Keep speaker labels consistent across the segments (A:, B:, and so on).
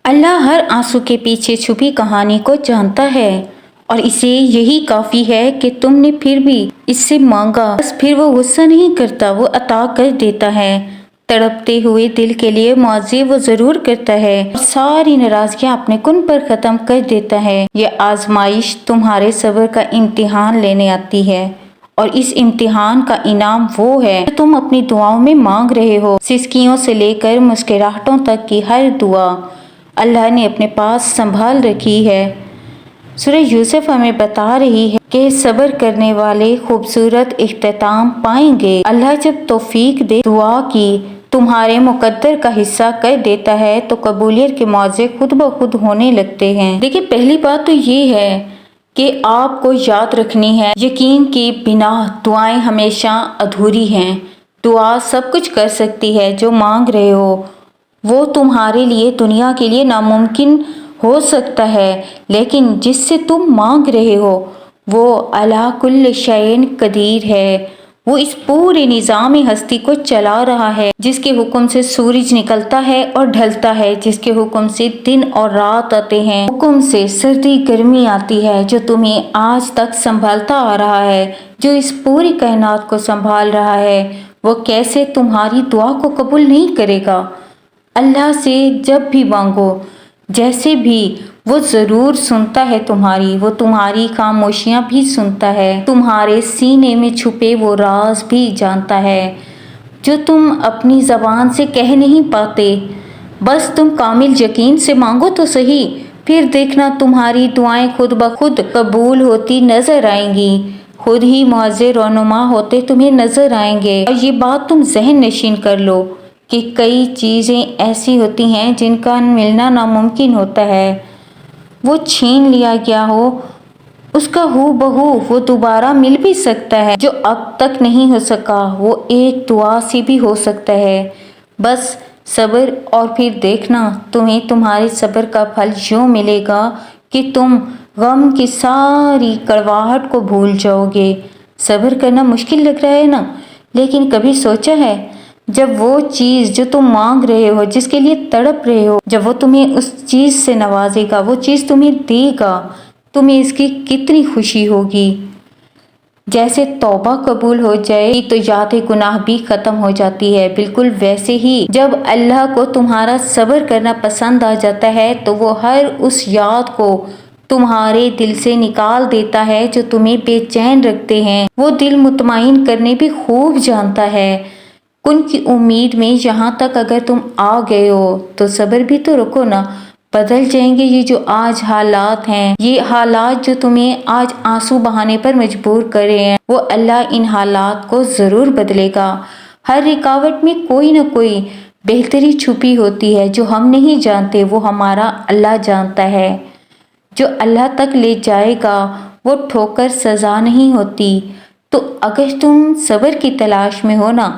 A: اللہ ہر آنسو کے پیچھے چھپی کہانی کو جانتا ہے اور اسے یہی کافی ہے کہ تم نے پھر بھی اس سے مانگا، بس پھر وہ غصہ نہیں کرتا، وہ عطا کر دیتا ہے۔ تڑپتے ہوئے دل کے لیے معاوضے وہ ضرور کرتا ہے اور ساری ناراضگیاں اپنے کن پر ختم کر دیتا ہے۔ یہ آزمائش تمہارے صبر کا امتحان لینے آتی ہے اور اس امتحان کا انعام وہ ہے جو تم اپنی دعاؤں میں مانگ رہے ہو۔ سسکیوں سے لے کر مسکراہٹوں تک کی ہر دعا اللہ نے اپنے پاس سنبھال رکھی ہے۔ سورہ یوسف ہمیں بتا رہی ہے کہ صبر کرنے والے خوبصورت اختتام پائیں گے۔ اللہ جب توفیق دے دعا کی تمہارے مقدر کا حصہ کر دیتا ہے تو قبولیت کے معاوضے خود بخود ہونے لگتے ہیں۔ دیکھیں، پہلی بات تو یہ ہے کہ آپ کو یاد رکھنی ہے، یقین کے بنا دعائیں ہمیشہ ادھوری ہیں۔ دعا سب کچھ کر سکتی ہے، جو مانگ رہے ہو وہ تمہارے لیے دنیا کے لیے ناممکن ہو سکتا ہے، لیکن جس سے تم مانگ رہے ہو وہ علی کل شیء قدیر ہے۔ وہ اس پورے نظام ہستی کو چلا رہا ہے، جس کے حکم سے سورج نکلتا ہے اور ڈھلتا ہے، جس کے حکم سے دن اور رات آتے ہیں، حکم سے سردی گرمی آتی ہے، جو تمہیں آج تک سنبھالتا آ رہا ہے، جو اس پوری کائنات کو سنبھال رہا ہے۔ وہ کیسے تمہاری دعا کو قبول نہیں کرے گا؟ اللہ سے جب بھی مانگو، جیسے بھی، وہ ضرور سنتا ہے تمہاری، وہ تمہاری خاموشیاں بھی سنتا ہے، تمہارے سینے میں چھپے وہ راز بھی جانتا ہے جو تم اپنی زبان سے کہہ نہیں پاتے۔ بس تم کامل یقین سے مانگو تو صحیح، پھر دیکھنا تمہاری دعائیں خود بخود قبول ہوتی نظر آئیں گی، خود ہی معاوضے رونما ہوتے تمہیں نظر آئیں گے۔ اور یہ بات تم ذہن نشین کر لو کہ کئی چیزیں ایسی ہوتی ہیں جن کا ملنا ناممکن ہوتا ہے، وہ چھین لیا گیا ہو، اس کا ہو بہو وہ دوبارہ مل بھی سکتا ہے، جو اب تک نہیں ہو سکا وہ ایک دعا سے بھی ہو سکتا ہے۔ بس صبر، اور پھر دیکھنا تمہیں تمہارے صبر کا پھل یوں ملے گا کہ تم غم کی ساری کڑواہٹ کو بھول جاؤ گے۔ صبر کرنا مشکل لگ رہا ہے نا، لیکن کبھی سوچا ہے جب وہ چیز جو تم مانگ رہے ہو، جس کے لیے تڑپ رہے ہو، جب وہ تمہیں اس چیز سے نوازے گا، وہ چیز تمہیں دے گا، تمہیں اس کی کتنی خوشی ہوگی؟ جیسے توبہ قبول ہو جائے تو یاد گناہ بھی ختم ہو جاتی ہے، بالکل ویسے ہی جب اللہ کو تمہارا صبر کرنا پسند آ جاتا ہے تو وہ ہر اس یاد کو تمہارے دل سے نکال دیتا ہے جو تمہیں بے چین رکھتے ہیں۔ وہ دل مطمئن کرنے بھی خوب جانتا ہے۔ کن کی امید میں یہاں تک اگر تم آ گئے ہو تو صبر بھی تو رکو نا، بدل جائیں گے یہ جو آج حالات ہیں، یہ حالات جو تمہیں آج آنسو بہانے پر مجبور کر رہے ہیں، وہ اللہ ان حالات کو ضرور بدلے گا۔ ہر رکاوٹ میں کوئی نہ کوئی بہتری چھپی ہوتی ہے جو ہم نہیں جانتے، وہ ہمارا اللہ جانتا ہے۔ جو اللہ تک لے جائے گا وہ ٹھوکر سزا نہیں ہوتی۔ تو اگر تم صبر کی تلاش میں ہو نا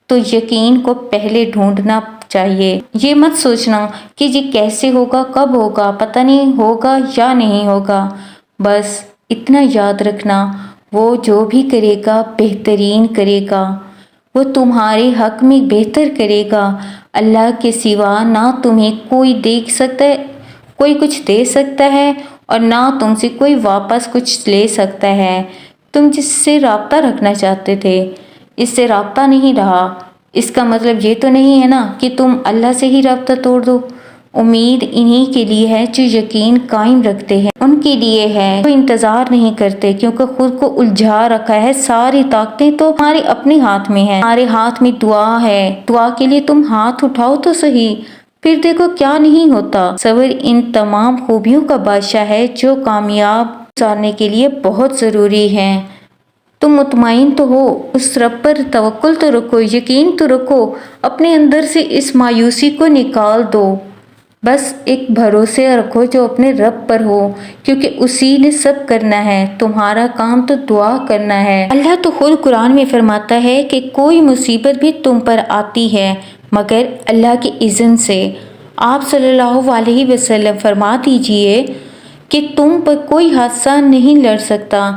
A: تو یقین کو پہلے ڈھونڈنا چاہیے۔ یہ مت سوچنا کہ یہ کیسے ہوگا، کب ہوگا، پتہ نہیں ہوگا یا نہیں ہوگا۔ بس اتنا یاد رکھنا، وہ جو بھی کرے گا بہترین کرے گا، وہ تمہارے حق میں بہتر کرے گا۔ اللہ کے سوا نہ تمہیں کوئی دیکھ سکتا ہے، کوئی کچھ دے سکتا ہے، اور نہ تم سے کوئی واپس کچھ لے سکتا ہے۔ تم جس سے رابطہ رکھنا چاہتے تھے اس سے رابطہ نہیں رہا، اس کا مطلب یہ تو نہیں ہے نا کہ تم اللہ سے ہی رابطہ توڑ دو۔ امید انہی کے لیے ہے جو یقین قائم رکھتے ہیں، ان کے لیے ہے جو انتظار نہیں کرتے، کیونکہ خود کو الجھا رکھا ہے۔ ساری طاقتیں تو ہمارے اپنے ہاتھ میں ہیں، ہمارے ہاتھ میں دعا ہے، دعا کے لیے تم ہاتھ اٹھاؤ تو صحیح، پھر دیکھو کیا نہیں ہوتا۔ صبر ان تمام خوبیوں کا بادشاہ ہے جو کامیاب گزارنے کے لیے بہت ضروری ہے۔ تم مطمئن تو ہو، اس رب پر توکل تو رکھو، یقین تو رکھو، اپنے اندر سے اس مایوسی کو نکال دو، بس ایک بھروسے رکھو جو اپنے رب پر ہو، کیونکہ اسی نے سب کرنا ہے، تمہارا کام تو دعا کرنا ہے۔ اللہ تو خود قرآن میں فرماتا ہے کہ کوئی مصیبت بھی تم پر آتی ہے مگر اللہ کے اذن سے۔ آپ صلی اللہ علیہ وسلم فرما دیجئے کہ تم پر کوئی حادثہ نہیں لڑ سکتا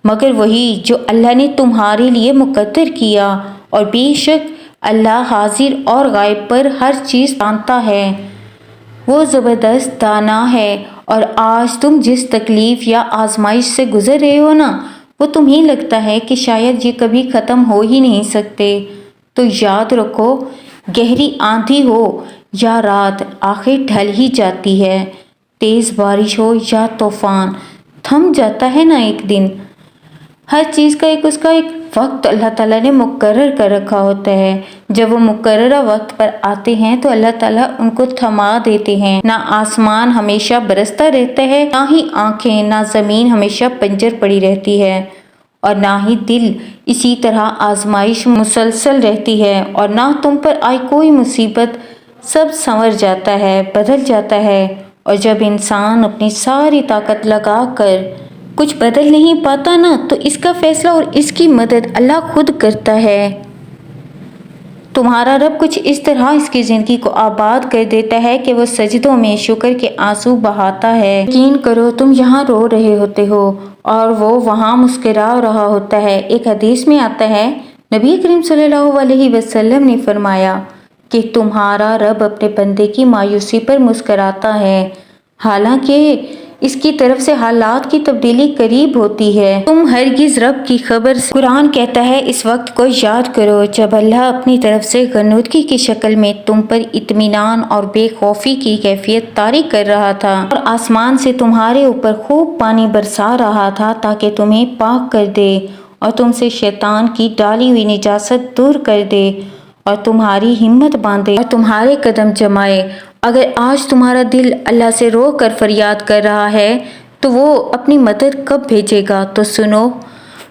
A: مگر وہی جو اللہ نے تمہارے لیے مقدر کیا، اور بے شک اللہ حاضر اور غائب پر ہر چیز جانتا ہے۔ وہ زبردست دانا ہے، اور آج تم جس تکلیف یا آزمائش سے گزر رہے ہو نا، وہ تمہیں لگتا ہے کہ شاید یہ کبھی ختم ہو ہی نہیں سکتے، تو یاد رکھو، گہری آندھی ہو یا رات، آخر ڈھل ہی جاتی ہے۔ تیز بارش ہو یا طوفان، تھم جاتا ہے نا ایک دن۔ ہر چیز کا اس کا ایک وقت اللہ تعالیٰ نے مقرر کر رکھا ہوتا ہے۔ جب وہ مقررہ وقت پر آتے ہیں تو اللہ تعالیٰ ان کو تھما دیتے ہیں۔ نہ آسمان ہمیشہ برستا رہتا ہے، نہ ہی آنکھیں، نہ زمین ہمیشہ بنجر پڑی رہتی ہے، اور نہ ہی دل۔ اسی طرح آزمائش مسلسل رہتی ہے، اور نہ تم پر آئی کوئی مصیبت، سب سنور جاتا ہے، بدل جاتا ہے۔ اور جب انسان اپنی ساری طاقت لگا کر کچھ بدل نہیں پاتا نا، تو اس کا فیصلہ اور اس کی مدد اللہ خود کرتا ہے۔ تمہارا رب کچھ اس طرح اس کی زندگی کو آباد کر دیتا ہے کہ وہ سجدوں میں شکر کے آنسو بہاتا ہے۔ یقین کرو، تم یہاں رو رہے ہوتے ہو اور وہ وہاں مسکرا رہا ہوتا ہے۔ ایک حدیث میں آتا ہے، نبی کریم صلی اللہ علیہ وسلم نے فرمایا کہ تمہارا رب اپنے بندے کی مایوسی پر مسکراتا ہے، حالانکہ اس کی طرف سے حالات کی تبدیلی قریب ہوتی ہے۔ تم ہرگز رب کی خبر سے قرآن کہتا ہے اس وقت کو یاد کرو جب اللہ اپنی طرف سے غنودگی کی شکل میں تم پر اطمینان اور بے خوفی کی کیفیت طاری کر رہا تھا، اور آسمان سے تمہارے اوپر خوب پانی برسا رہا تھا تاکہ تمہیں پاک کر دے اور تم سے شیطان کی ڈالی ہوئی نجاست دور کر دے اور تمہاری ہمت باندھے اور تمہارے قدم جمائے۔ اگر آج تمہارا دل اللہ سے رو کر فریاد کر رہا ہے تو وہ اپنی مدد کب بھیجے گا؟ تو سنو،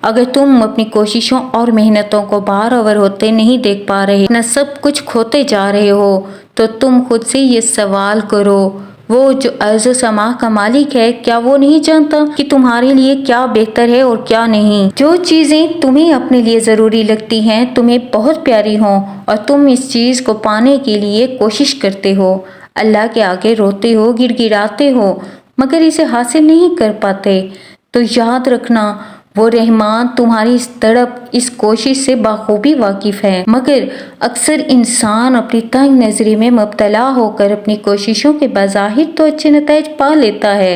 A: اگر تم اپنی کوششوں اور محنتوں کو برابر ہوتے نہیں دیکھ پا رہے، نہ سب کچھ کھوتے جا رہے ہو، تو تم خود سے یہ سوال کرو، وہ جو ارض و سما کا مالک ہے، کیا وہ نہیں جانتا کہ تمہارے لیے کیا بہتر ہے اور کیا نہیں؟ جو چیزیں تمہیں اپنے لیے ضروری لگتی ہیں تمہیں بہت پیاری ہوں اور تم اس چیز کو پانے کے لیے کوشش کرتے ہو، اللہ کے آگے روتے ہو، گڑ گڑاتے ہو، مگر اسے حاصل نہیں کر پاتے، تو یاد رکھنا وہ رحمان تمہاری اس تڑپ، اس کوشش سے بخوبی واقف ہے۔ مگر اکثر انسان اپنی تنگ نظری میں مبتلا ہو کر اپنی کوششوں کے بظاہر تو اچھے نتائج پا لیتا ہے،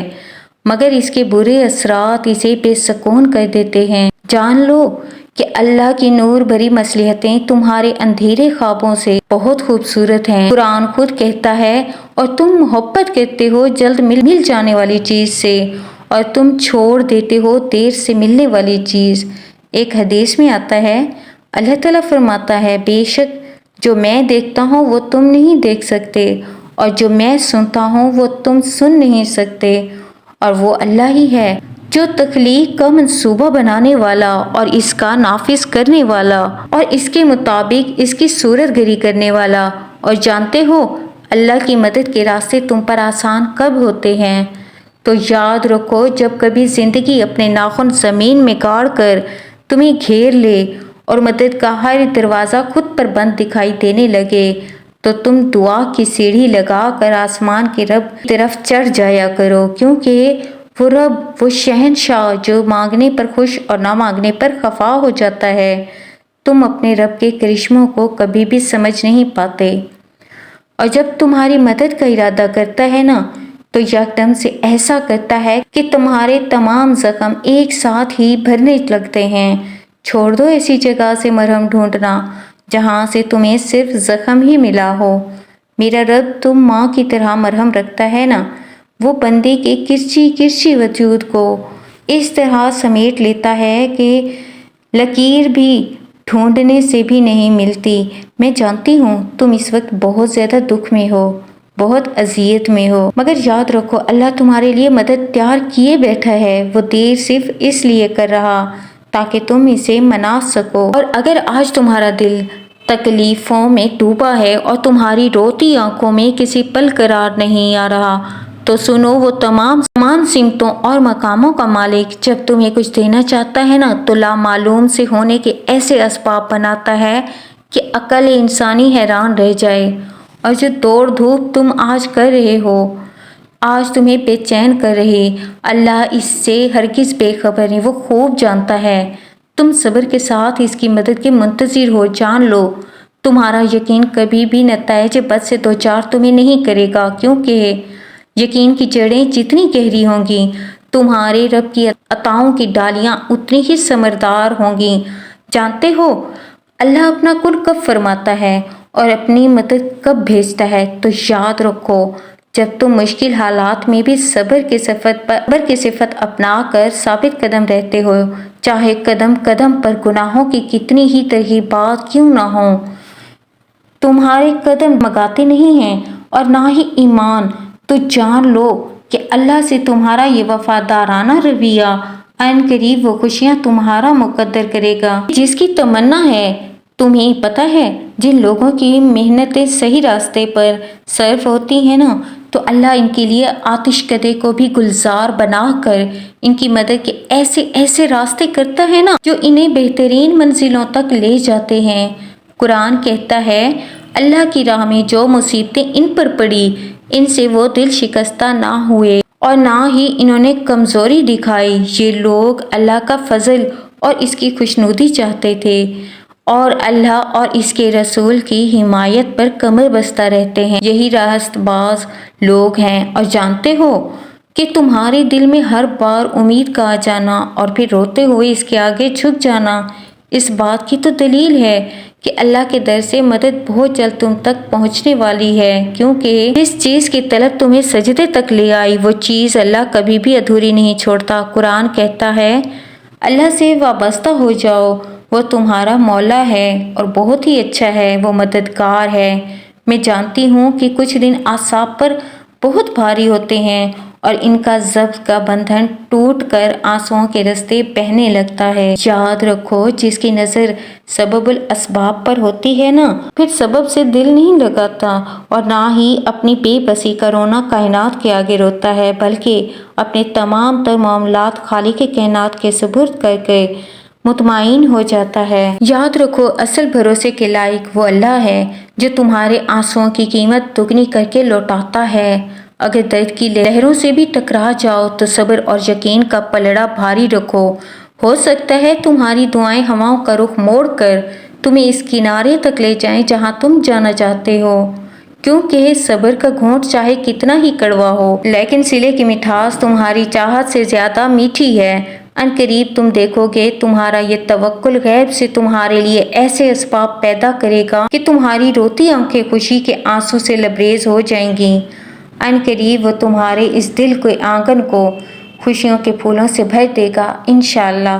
A: مگر اس کے برے اثرات اسے بے سکون کر دیتے ہیں۔ جان لو کہ اللہ کی نور بھری مصلحتیں تمہارے اندھیرے خوابوں سے بہت خوبصورت ہیں۔ قرآن خود کہتا ہے، اور تم محبت کرتے ہو جلد مل جانے والی چیز سے، اور تم چھوڑ دیتے ہو دیر سے ملنے والی چیز۔ ایک حدیث میں آتا ہے، اللہ تعالیٰ فرماتا ہے، بے شک جو میں دیکھتا ہوں وہ تم نہیں دیکھ سکتے، اور جو میں سنتا ہوں وہ تم سن نہیں سکتے، اور وہ اللہ ہی ہے جو تخلیق کا منصوبہ بنانے والا اور اس کا نافذ کرنے والا اور اس کے مطابق اس کی صورت گری کرنے والا، اور جانتے ہو اللہ کی مدد کے راستے تم پر آسان کب ہوتے ہیں۔ تو یاد رکھو، جب کبھی زندگی اپنے ناخن زمین میں گاڑ کر تمہیں گھیر لے اور مدد کا ہر دروازہ خود پر بند دکھائی دینے لگے، تو تم دعا کی سیڑھی لگا کر آسمان کے رب کی طرف چڑھ جایا کرو، کیونکہ وہ رب، وہ شہنشاہ جو مانگنے پر خوش اور نہ مانگنے پر خفا ہو جاتا ہے، تم اپنے رب کے کرشموں کو کبھی بھی سمجھ نہیں پاتے، اور جب تمہاری مدد کا ارادہ کرتا ہے نا، تو یکدم سے ایسا کرتا ہے کہ تمہارے تمام زخم ایک ساتھ ہی بھرنے لگتے ہیں۔ چھوڑ دو ایسی جگہ سے مرہم ڈھونڈنا جہاں سے تمہیں صرف زخم ہی ملا ہو۔ میرا رب تم ماں کی طرح مرہم رکھتا ہے نا، وہ بندے کے کرچی کرچی وجود کو اس طرح سمیٹ لیتا ہے کہ لکیر بھی ڈھونڈنے سے بھی نہیں ملتی۔ میں جانتی ہوں تم اس وقت بہت زیادہ دکھ میں ہو، بہت اذیت میں ہو، مگر یاد رکھو اللہ تمہارے لیے مدد تیار کیے بیٹھا ہے۔ وہ دیر صرف اس لیے کر رہا تاکہ تم اسے منا سکو۔ اور اگر آج تمہارا دل تکلیفوں میں ڈوبا ہے اور تمہاری روتی آنکھوں میں کسی پل قرار نہیں آ رہا، تو سنو، وہ تمام سمتوں اور مقاموں کا مالک جب تمہیں کچھ دینا چاہتا ہے نا، تو لامعلوم سے ہونے کے ایسے اسباب بناتا ہے کہ عقل انسانی حیران رہ جائے۔ اور جو دوڑ دھوپ تم آج کر رہے ہو، آج تمہیں بے چین کر رہی، اللہ اس سے ہرگز بے خبر نہیں، وہ خوب جانتا ہے۔ تم صبر کے ساتھ اس کی مدد کے منتظر ہو۔ جان لو تمہارا یقین کبھی بھی نتائج بد سے دوچار تمہیں نہیں کرے گا، کیونکہ یقین کی جڑیں جتنی گہری ہوں گی تمہارے رب کی عطاؤں کی ڈالیاں اتنی ہی ثمردار ہوں گی۔ جانتے ہو اللہ اپنا کن کب فرماتا ہے اور اپنی مدد کب بھیجتا ہے؟ تو یاد رکھو، جب تم مشکل حالات میں بھی صبر کی صفت اپنا کر ثابت قدم رہتے ہو، چاہے قدم قدم پر گناہوں کی کتنی ہی ترغیبات کیوں نہ ہوں، تمہارے قدم ڈگمگاتے نہیں ہیں اور نہ ہی ایمان، تو جان لو کہ اللہ سے تمہارا یہ وفادارانہ رویہ عین قریب وہ خوشیاں تمہارا مقدر کرے گا جس کی تمنا ہے۔ تمہیں پتہ ہے جن لوگوں کی محنتیں صحیح راستے پر صرف ہوتی ہیں نا، تو اللہ ان کے لیے آتش کدے کو بھی گلزار بنا کر ان کی مدد کے ایسے ایسے راستے کرتا ہے نا جو انہیں بہترین منزلوں تک لے جاتے ہیں۔ قرآن کہتا ہے اللہ کی راہ میں جو مصیبتیں ان پر پڑی ان سے وہ دل شکستہ نہ ہوئے اور نہ ہی انہوں نے کمزوری دکھائی۔ یہ لوگ اللہ کا فضل اور اس کی خوشنودی چاہتے تھے اور اللہ اور اس کے رسول کی حمایت پر کمر بستہ رہتے ہیں، یہی راست باز لوگ ہیں۔ اور جانتے ہو کہ تمہارے دل میں ہر بار امید کا آ جانا اور پھر روتے ہوئے اس کے آگے جھک جانا اس بات کی تو دلیل ہے کہ اللہ کے در سے مدد بہت جلد تم تک پہنچنے والی ہے، کیونکہ جس چیز کی طلب تمہیں سجدے تک لے آئی وہ چیز اللہ کبھی بھی ادھوری نہیں چھوڑتا۔ قرآن کہتا ہے اللہ سے وابستہ ہو جاؤ، وہ تمہارا مولا ہے اور بہت ہی اچھا ہے، وہ مددگار ہے۔ میں جانتی ہوں کہ کچھ دن اعصاب پر بہت بھاری ہوتے ہیں اور ان کا ضبط کا بندھن ٹوٹ کر آنسوؤں کے رستے بہنے لگتا ہے۔ یاد رکھو جس کی نظر سبب الاسباب پر ہوتی ہے نا، پھر سبب سے دل نہیں لگاتا اور نہ ہی اپنی بے بسی کا رونا کائنات کے آگے روتا ہے، بلکہ اپنے تمام تر معاملات خالق کائنات کے سپرد کر کے مطمئن ہو جاتا ہے۔ یاد رکھو اصل بھروسے کے لائق وہ اللہ ہے جو تمہارے آنسوؤں کی قیمت دگنی کر کے لوٹاتا ہے۔ اگر درد کی لہروں سے بھی ٹکرا جاؤ تو صبر اور یقین کا پلڑا بھاری رکھو، ہو سکتا ہے تمہاری دعائیں ہواؤں کا رخ موڑ کر تمہیں اس کنارے تک لے جائیں جہاں تم جانا چاہتے ہو، کیونکہ صبر کا گھونٹ چاہے کتنا ہی کڑوا ہو لیکن صلے کی مٹھاس تمہاری چاہت سے زیادہ میٹھی ہے۔ عن قریب تم دیکھو گے تمہارا یہ توکل غیب سے تمہارے لیے ایسے اسباب پیدا کرے گا کہ تمہاری روتی آنکھیں خوشی کے آنسو سے لبریز ہو جائیں گی۔ عن قریب وہ تمہارے اس دل کے آنگن کو خوشیوں کے پھولوں سے بھر دے گا انشاءاللہ۔